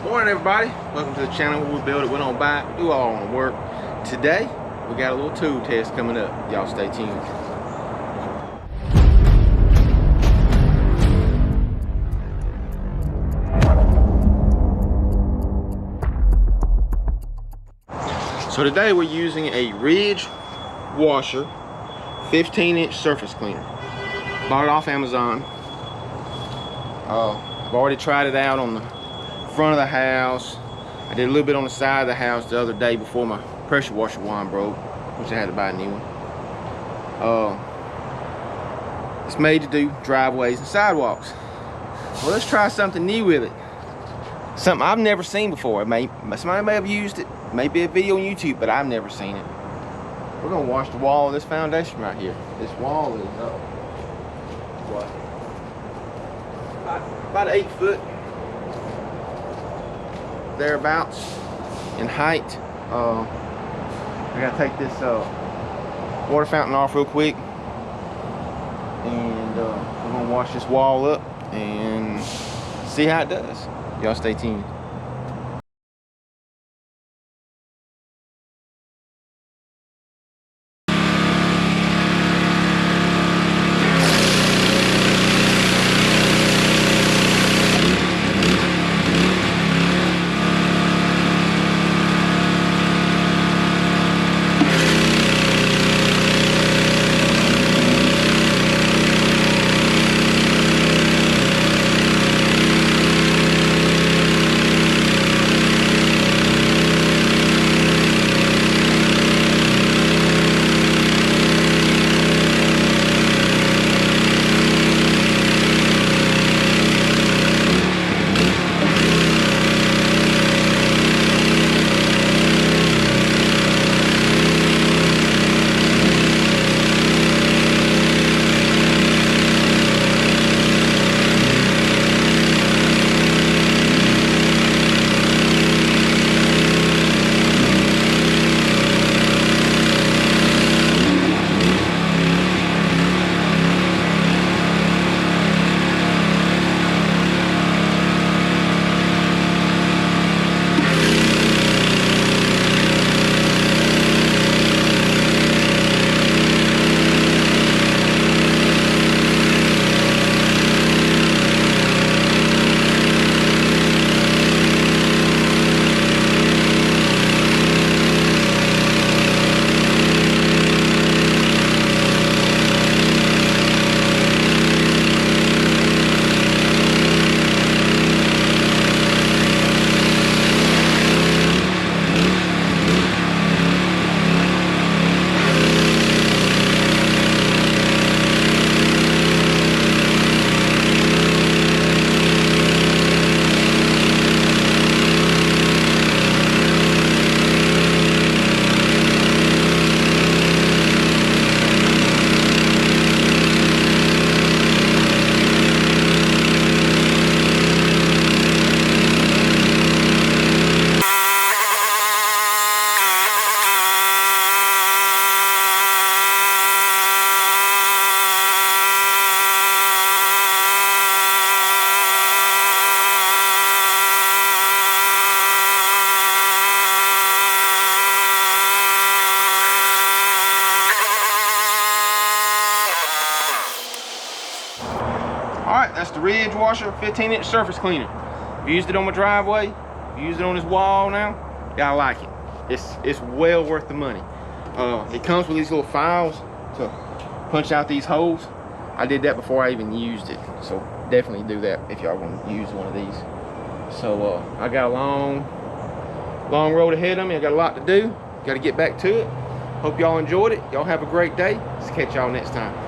Morning everybody, welcome to the channel where we build it, we don't buy it, we do all on the work. Today, we got a little tool test coming up. Y'all stay tuned. So today we're using a Ridge washer 15-inch surface cleaner. Bought it off Amazon. I've already tried it out on the front of the house. I did a little bit on the side of the house the other day before my pressure washer wand broke, which I had to buy a new one. It's made to do driveways and sidewalks. Well, let's try something new with it. Something I've never seen before. Somebody may have used it, maybe a video on YouTube, but I've never seen it. We're gonna wash the wall of this foundation right here. This wall is what? About 8 foot. Thereabouts in height. I gotta take this water fountain off real quick, and we're gonna wash this wall up and see how it does. Y'all stay tuned. Alright, that's the Ridge washer 15-inch surface cleaner. Used it on my driveway, used it on this wall now. Yeah, I like it. It's well worth the money. It comes with these little files to punch out these holes. I did that before I even used it, so definitely do that if y'all want to use one of these. So I got a long road ahead of me. I got a lot to do. Got to get back to it. Hope y'all enjoyed it. Y'all have a great day. Let's catch y'all next time.